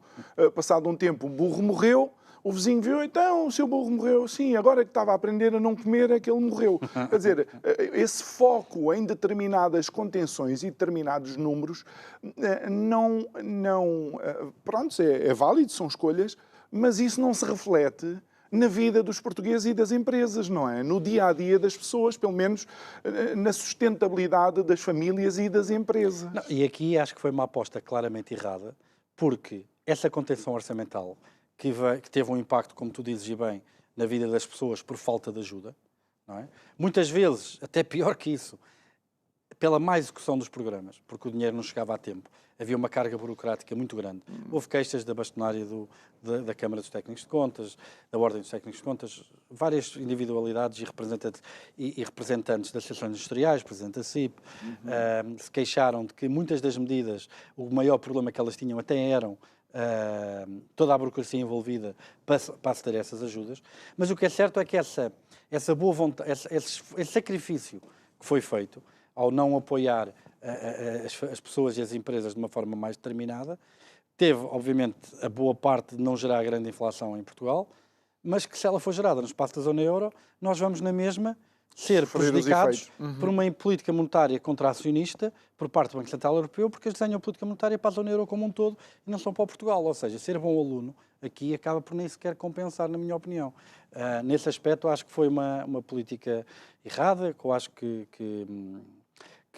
[SPEAKER 2] Passado um tempo, o burro morreu. O vizinho viu, então, o seu burro morreu. Sim, agora que estava a aprender a não comer é que ele morreu. Quer dizer, esse foco em determinadas contenções e determinados números pronto, é válido, são escolhas, mas isso não se reflete na vida dos portugueses e das empresas, não é? No dia-a-dia das pessoas, pelo menos na sustentabilidade das famílias e das empresas.
[SPEAKER 3] Não, e aqui acho que foi uma aposta claramente errada, porque essa contenção orçamental que teve um impacto, como tu dizes e bem, na vida das pessoas por falta de ajuda, não é? Muitas vezes, até pior que isso, pela má execução dos programas, porque o dinheiro não chegava a tempo. Havia uma carga burocrática muito grande. Houve queixas da bastonária da Câmara dos Técnicos de Contas, da Ordem dos Técnicos de Contas, várias individualidades e representantes das associações industriais, presidente da CIP, se queixaram de que muitas das medidas, o maior problema que elas tinham até eram toda a burocracia envolvida para aceder a essas ajudas. Mas o que é certo é que essa boa vontade, esse sacrifício que foi feito, ao não apoiar as pessoas e as empresas de uma forma mais determinada, teve, obviamente, a boa parte de não gerar grande inflação em Portugal, mas que se ela for gerada no espaço da zona euro, nós vamos na mesma ser prejudicados por uma política monetária contracionista por parte do Banco Central Europeu, porque eles desenham a política monetária para a zona euro como um todo e não são para o Portugal. Ou seja, ser bom aluno aqui acaba por nem sequer compensar, na minha opinião. Nesse aspecto, acho que foi uma política errada, que eu acho que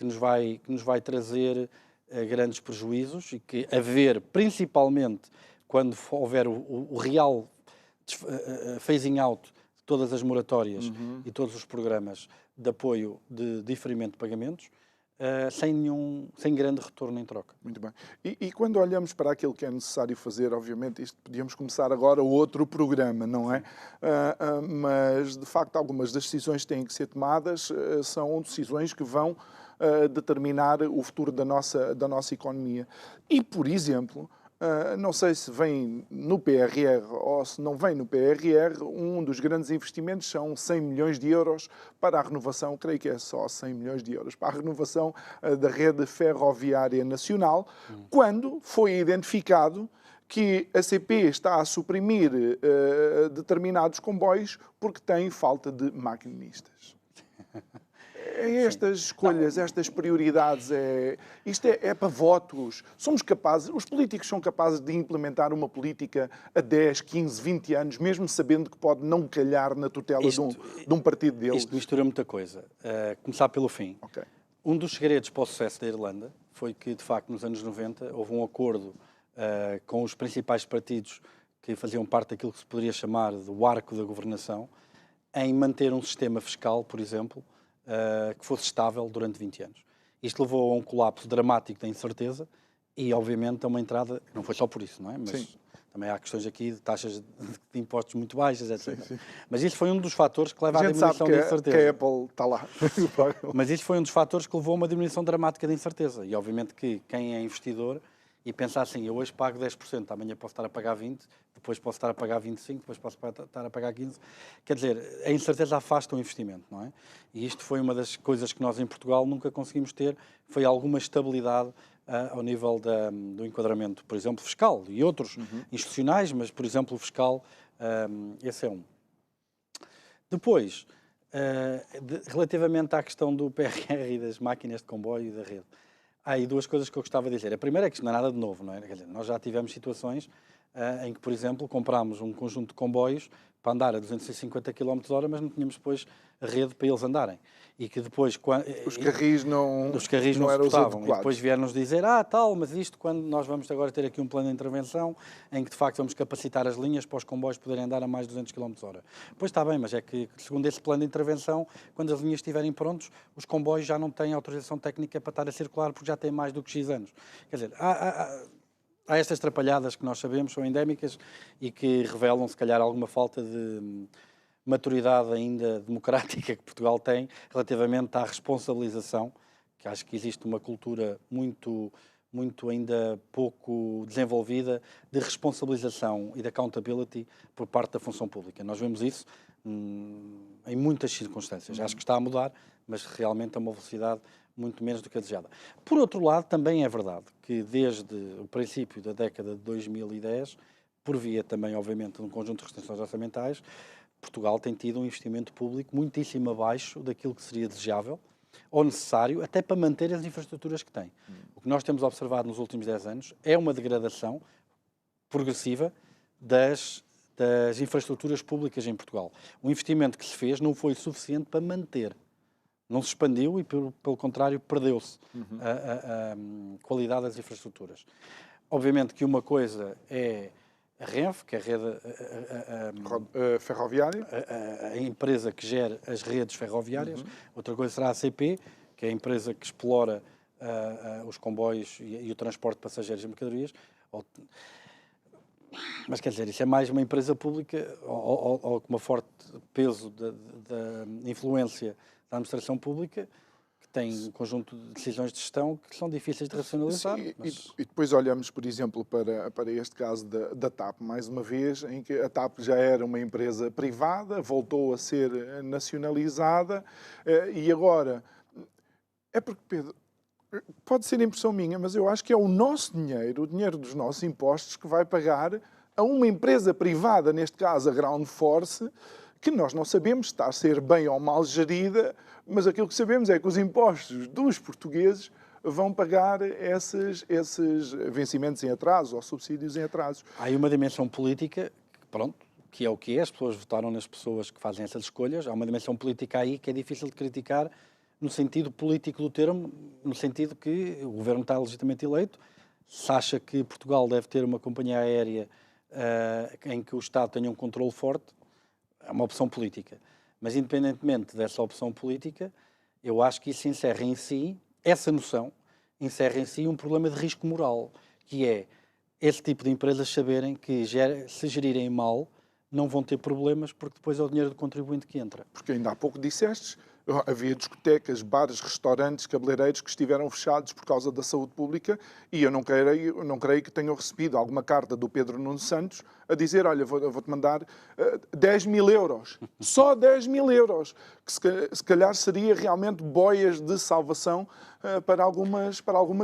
[SPEAKER 3] nos vai trazer grandes prejuízos e que haver, principalmente quando houver o real phasing out de todas as moratórias e todos os programas de apoio de diferimento de pagamentos, sem grande retorno em troca.
[SPEAKER 2] Muito bem. E quando olhamos para aquilo que é necessário fazer, obviamente, isto podíamos começar agora outro programa, não é? Mas, de facto, algumas das decisões que têm que ser tomadas são decisões que vão determinar o futuro da nossa economia. E, por exemplo, não sei se vem no PRR ou se não vem no PRR, um dos grandes investimentos são 100 milhões de euros para a renovação, creio que é só 100 milhões de euros, para a renovação da rede ferroviária nacional, quando foi identificado que a CP está a suprimir determinados comboios porque tem falta de maquinistas. Estas escolhas, estas prioridades, isto é para votos. Somos capazes, os políticos são capazes de implementar uma política a 10, 15, 20 anos, mesmo sabendo que pode não calhar na tutela de um partido deles.
[SPEAKER 3] Isto mistura muita coisa. Começar pelo fim.
[SPEAKER 2] Okay.
[SPEAKER 3] Um dos segredos para o sucesso da Irlanda foi que, de facto, nos anos 90, houve um acordo com os principais partidos que faziam parte daquilo que se poderia chamar do arco da governação, em manter um sistema fiscal, por exemplo, que fosse estável durante 20 anos. Isto levou a um colapso dramático da incerteza e, obviamente, a uma entrada, não foi só por isso, não é? Mas sim, também há questões aqui de taxas de impostos muito baixas, etc. Sim. Mas isso foi um dos fatores que leva à diminuição da incerteza.
[SPEAKER 2] Que a Apple está lá.
[SPEAKER 3] Mas isso foi um dos fatores que levou a uma diminuição dramática da incerteza. E, obviamente, que quem é investidor e pensa assim, eu hoje pago 10%, amanhã posso estar a pagar 20%, depois posso estar a pagar 25%, depois posso estar a pagar 15%. Quer dizer, a incerteza afasta o investimento, não é? E isto foi uma das coisas que nós em Portugal nunca conseguimos ter, foi alguma estabilidade ao nível do enquadramento, por exemplo, fiscal e outros institucionais, mas, por exemplo, o fiscal, esse é um. Depois, relativamente à questão do PRR e das máquinas de comboio e da rede, há aí duas coisas que eu gostava de dizer. A primeira é que isto não é nada de novo, não é? Quer dizer, nós já tivemos situações em que, por exemplo, comprámos um conjunto de comboios para andar a 250 km/h, mas não tínhamos depois a rede para eles andarem. E que depois...
[SPEAKER 2] Os carris não
[SPEAKER 3] eram suportavam. E depois vieram-nos dizer, tal, mas isto quando nós vamos agora ter aqui um plano de intervenção em que, de facto, vamos capacitar as linhas para os comboios poderem andar a mais de 200 km/h. Pois está bem, mas é que, segundo esse plano de intervenção, quando as linhas estiverem prontos, os comboios já não têm autorização técnica para estar a circular porque já têm mais do que X anos. Quer dizer, há estas trapalhadas que nós sabemos, são endémicas e que revelam, se calhar, alguma falta de maturidade ainda democrática que Portugal tem relativamente à responsabilização, que acho que existe uma cultura muito ainda pouco desenvolvida de responsabilização e de accountability por parte da função pública. Nós vemos isso em muitas circunstâncias. Acho que está a mudar, mas realmente a uma velocidade muito menos do que a desejada. Por outro lado, também é verdade que desde o princípio da década de 2010, por via também, obviamente, de um conjunto de restrições orçamentais, Portugal tem tido um investimento público muitíssimo abaixo daquilo que seria desejável ou necessário até para manter as infraestruturas que tem. O que nós temos observado nos últimos 10 anos é uma degradação progressiva das infraestruturas públicas em Portugal. O investimento que se fez não foi suficiente para manter. Não se expandiu e, pelo contrário, perdeu-se a qualidade das infraestruturas. Obviamente que uma coisa é a Renfe, que é a rede,
[SPEAKER 2] Ferroviária.
[SPEAKER 3] a empresa que gera as redes ferroviárias. Outra coisa será a ACP, que é a empresa que explora os comboios e o transporte de passageiros e mercadorias. Mas quer dizer, isso é mais uma empresa pública ou com um forte peso da influência da administração pública, que tem um conjunto de decisões de gestão que são difíceis de racionalizar.
[SPEAKER 2] Sim,
[SPEAKER 3] mas...
[SPEAKER 2] e depois olhamos, por exemplo, para este caso da TAP, mais uma vez, em que a TAP já era uma empresa privada, voltou a ser nacionalizada e agora... É porque, Pedro, pode ser impressão minha, mas eu acho que é o nosso dinheiro, o dinheiro dos nossos impostos, que vai pagar a uma empresa privada, neste caso a Ground Force, que nós não sabemos se está a ser bem ou mal gerida, mas aquilo que sabemos é que os impostos dos portugueses vão pagar esses vencimentos em atraso ou subsídios em atraso.
[SPEAKER 3] Há aí uma dimensão política, pronto, que é o que é, as pessoas votaram nas pessoas que fazem essas escolhas, há uma dimensão política aí que é difícil de criticar, no sentido político do termo, no sentido que o governo está legitimamente eleito, se acha que Portugal deve ter uma companhia aérea em que o Estado tenha um controle forte, é uma opção política. Mas, independentemente dessa opção política, eu acho que isso encerra em si, essa noção, encerra em si um problema de risco moral, que é esse tipo de empresas saberem que, se gerirem mal, não vão ter problemas, porque depois é o dinheiro do contribuinte que entra.
[SPEAKER 2] Porque ainda há pouco disseste, havia discotecas, bares, restaurantes, cabeleireiros que estiveram fechados por causa da saúde pública e eu não creio que tenham recebido alguma carta do Pedro Nuno Santos a dizer, olha, vou-te mandar 10 mil euros. Só 10 mil euros. Que se calhar seria realmente boias de salvação para algumas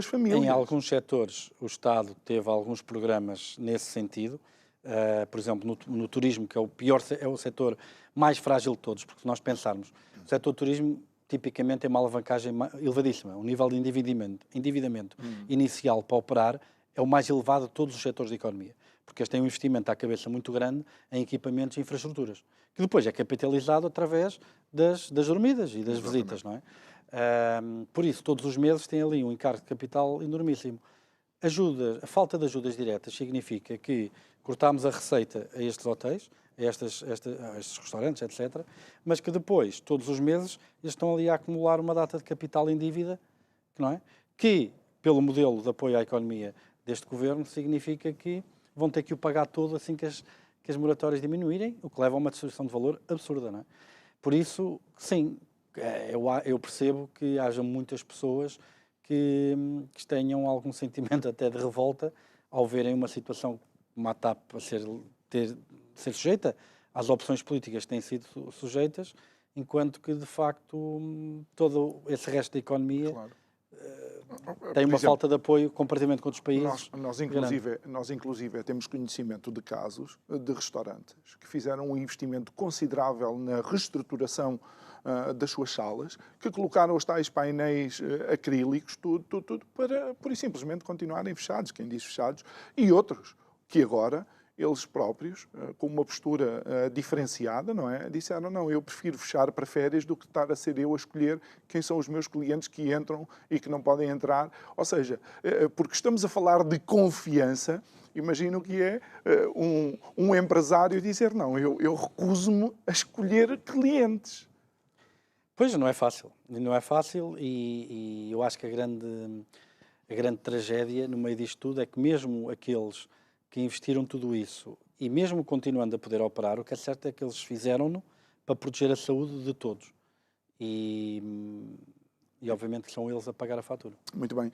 [SPEAKER 2] famílias.
[SPEAKER 3] Em alguns setores, o Estado teve alguns programas nesse sentido. Por exemplo, no turismo, que é o setor mais frágil de todos, porque se nós pensarmos, o setor do turismo tipicamente tem uma alavancagem elevadíssima, o nível de endividamento inicial para operar é o mais elevado de todos os setores da economia, porque eles têm um investimento à cabeça muito grande em equipamentos e infraestruturas, que depois é capitalizado através das dormidas e das visitas, não é? Por isso, todos os meses têm ali um encargo de capital enormíssimo. A falta de ajudas diretas significa que cortámos a receita a estes hotéis, a estes restaurantes, etc., mas que depois, todos os meses, eles estão ali a acumular uma data de capital em dívida, não é? Que, pelo modelo de apoio à economia deste governo, significa que vão ter que o pagar todo assim que as moratórias diminuírem, o que leva a uma destruição de valor absurda, não é? Por isso, sim, eu percebo que haja muitas pessoas que tenham algum sentimento até de revolta ao verem uma situação como a TAP a ser sujeita às opções políticas que têm sido sujeitas, enquanto que, de facto, todo esse resto da economia tem uma falta de apoio comparativamente com outros países.
[SPEAKER 2] Nós, inclusive, temos conhecimento de casos de restaurantes que fizeram um investimento considerável na reestruturação das suas salas, que colocaram os tais painéis acrílicos, tudo para, pura e simplesmente, continuarem fechados, quem diz fechados, e outros que agora eles próprios, com uma postura diferenciada, não é? Disseram, não, eu prefiro fechar para férias do que estar a ser eu a escolher quem são os meus clientes que entram e que não podem entrar. Ou seja, porque estamos a falar de confiança, imagino que é um empresário dizer, não, eu recuso-me a escolher clientes.
[SPEAKER 3] Pois, não é fácil. Não é fácil e eu acho que a grande tragédia no meio disto tudo é que mesmo aqueles que investiram tudo isso e mesmo continuando a poder operar, o que é certo é que eles fizeram-no para proteger a saúde de todos. E obviamente são eles a pagar a fatura.
[SPEAKER 2] Muito bem.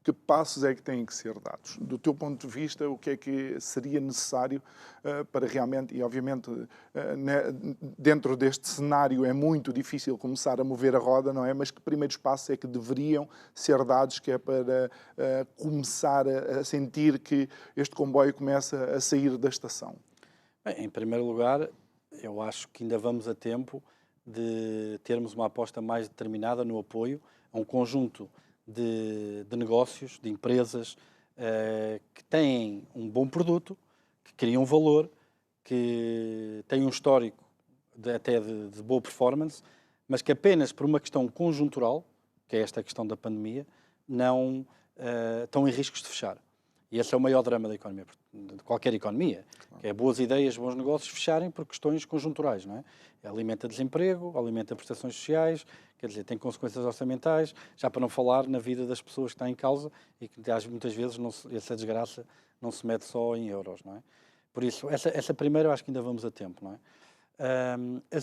[SPEAKER 2] Que passos é que têm que ser dados? Do teu ponto de vista, o que é que seria necessário para realmente, e obviamente dentro deste cenário é muito difícil começar a mover a roda, não é? Mas que primeiros passos é que deveriam ser dados, que é para começar a sentir que este comboio começa a sair da estação?
[SPEAKER 3] Bem, em primeiro lugar, eu acho que ainda vamos a tempo de termos uma aposta mais determinada no apoio a um conjunto de negócios, de empresas que têm um bom produto, que criam valor, que têm um histórico até de boa performance, mas que apenas por uma questão conjuntural, que é esta questão da pandemia, não estão em riscos de fechar. E esse é o maior drama da economia, de qualquer economia, que é boas ideias, bons negócios fecharem por questões conjunturais, não é? Alimenta desemprego, alimenta prestações sociais, quer dizer, tem consequências orçamentais, já para não falar na vida das pessoas que está em causa e que muitas vezes essa desgraça não se mede só em euros, não é? Por isso, essa primeira eu acho que ainda vamos a tempo, não é? A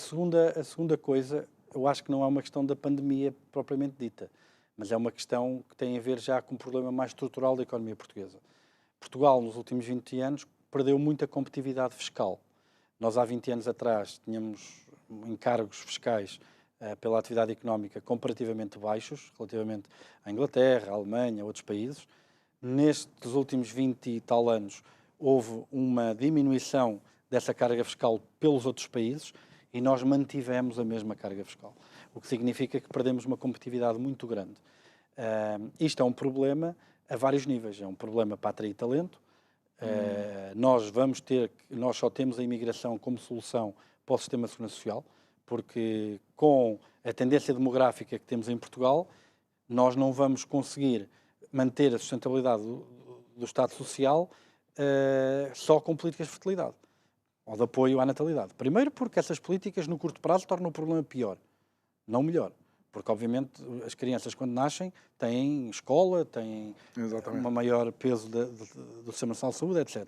[SPEAKER 3] segunda coisa, eu acho que não é uma questão da pandemia propriamente dita, mas é uma questão que tem a ver já com um problema mais estrutural da economia portuguesa. Portugal, nos últimos 20 anos, perdeu muita competitividade fiscal. Nós, há 20 anos atrás, tínhamos encargos fiscais pela atividade económica comparativamente baixos, relativamente à Inglaterra, à Alemanha, a outros países. Nestes últimos 20 e tal anos, houve uma diminuição dessa carga fiscal pelos outros países e nós mantivemos a mesma carga fiscal, o que significa que perdemos uma competitividade muito grande. Isto é um problema a vários níveis. É um problema para atrair talento. Nós só temos a imigração como solução para o sistema de segurança social, porque com a tendência demográfica que temos em Portugal, nós não vamos conseguir manter a sustentabilidade do Estado Social só com políticas de fertilidade ou de apoio à natalidade. Primeiro porque essas políticas no curto prazo tornam o problema pior, não melhor. Porque, obviamente, as crianças, quando nascem, têm escola, têm um maior peso do Sistema Nacional de Saúde, etc.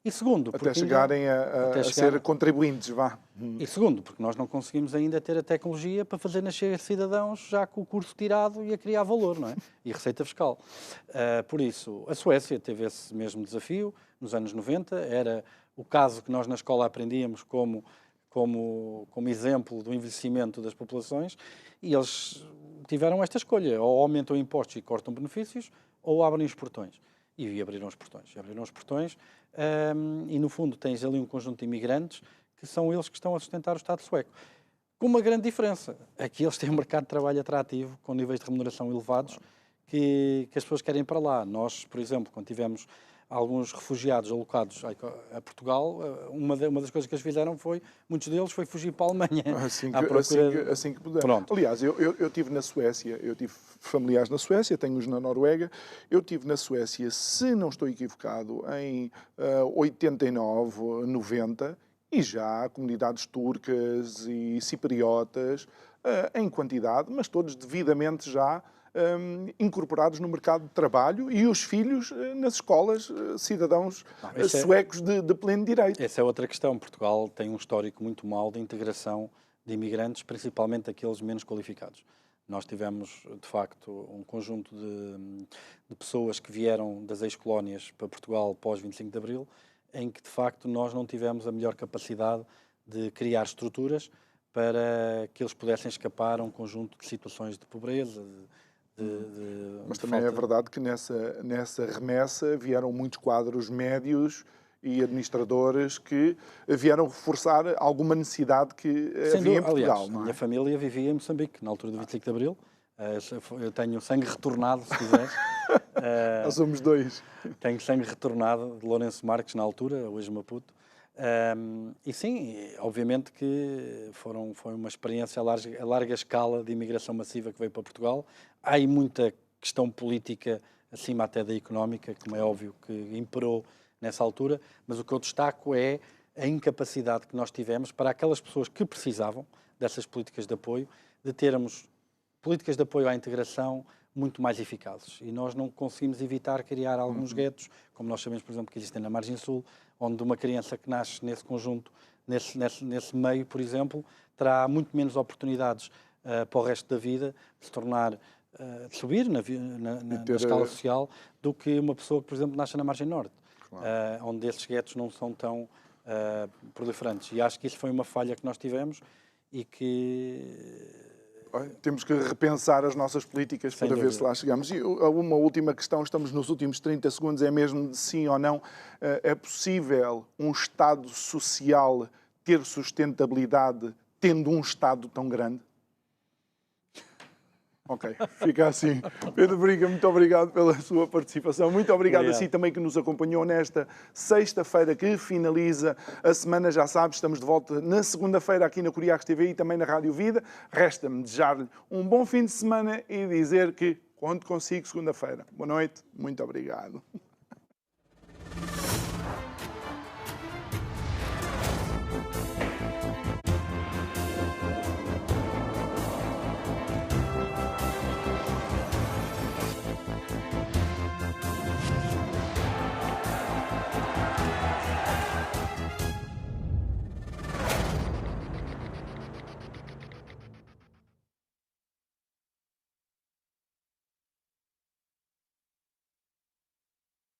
[SPEAKER 3] E segundo,
[SPEAKER 2] até chegarem a ser contribuintes, vá.
[SPEAKER 3] E segundo, porque nós não conseguimos ainda ter a tecnologia para fazer nascer cidadãos já com o curso tirado e a criar valor, não é? E receita fiscal. Por isso, a Suécia teve esse mesmo desafio nos anos 90. Era o caso que nós na escola aprendíamos como exemplo do envelhecimento das populações, e eles tiveram esta escolha: ou aumentam impostos e cortam benefícios, ou abrem os portões. E abriram os portões. E no fundo tens ali um conjunto de imigrantes que são eles que estão a sustentar o Estado sueco. Com uma grande diferença: aqui eles têm um mercado de trabalho atrativo, com níveis de remuneração elevados, que as pessoas querem ir para lá. Nós, por exemplo, quando tivemos alguns refugiados alocados a Portugal, uma das coisas que eles fizeram foi, muitos deles, foi fugir para a Alemanha.
[SPEAKER 2] Assim que puder.
[SPEAKER 3] Pronto.
[SPEAKER 2] Aliás, eu estive na Suécia, eu tive familiares na Suécia, tenho-os na Noruega. Eu estive na Suécia, se não estou equivocado, em 89, 90, e já há comunidades turcas e cipriotas em quantidade, mas todos devidamente já incorporados no mercado de trabalho, e os filhos nas escolas, cidadãos suecos de pleno direito.
[SPEAKER 3] Essa é outra questão. Portugal tem um histórico muito mau de integração de imigrantes, principalmente aqueles menos qualificados. Nós tivemos, de facto, um conjunto de pessoas que vieram das ex-colónias para Portugal pós 25 de Abril, em que, de facto, nós não tivemos a melhor capacidade de criar estruturas para que eles pudessem escapar a um conjunto de situações de pobreza,
[SPEAKER 2] mas também é verdade que nessa remessa vieram muitos quadros médios e administradores que vieram reforçar alguma necessidade que havia em Portugal.
[SPEAKER 3] Aliás, a minha família vivia em Moçambique, na altura do 25 de Abril. Eu tenho sangue retornado, se quiseres.
[SPEAKER 2] Nós somos dois.
[SPEAKER 3] Tenho sangue retornado de Lourenço Marques, na altura, hoje Maputo. E sim, obviamente que foi uma experiência a larga escala de imigração massiva que veio para Portugal. Há aí muita questão política, acima até da económica, como é óbvio, que imperou nessa altura, mas o que eu destaco é a incapacidade que nós tivemos para aquelas pessoas que precisavam dessas políticas de apoio, de termos políticas de apoio à integração muito mais eficazes. E nós não conseguimos evitar criar alguns guetos, como nós sabemos, por exemplo, que existem na Margem Sul, onde uma criança que nasce nesse conjunto, nesse meio, por exemplo, terá muito menos oportunidades para o resto da vida de se tornar, de subir na escala social, do que uma pessoa que, por exemplo, nasce na Margem Norte, claro. Onde esses guetos não são tão proliferantes. E acho que isso foi uma falha que nós tivemos e que...
[SPEAKER 2] Temos que repensar as nossas políticas para ver se lá chegamos. E uma última questão, estamos nos últimos 30 segundos, é mesmo de sim ou não. É possível um Estado social ter sustentabilidade tendo um Estado tão grande? Ok, fica assim. Pedro Briga, muito obrigado pela sua participação. Muito obrigado a si também que nos acompanhou nesta sexta-feira que finaliza a semana. Já sabe, estamos de volta na segunda-feira aqui na Curiacos TV e também na Rádio Vida. Resta-me desejar-lhe um bom fim de semana e dizer que conto consigo segunda-feira. Boa noite, muito obrigado.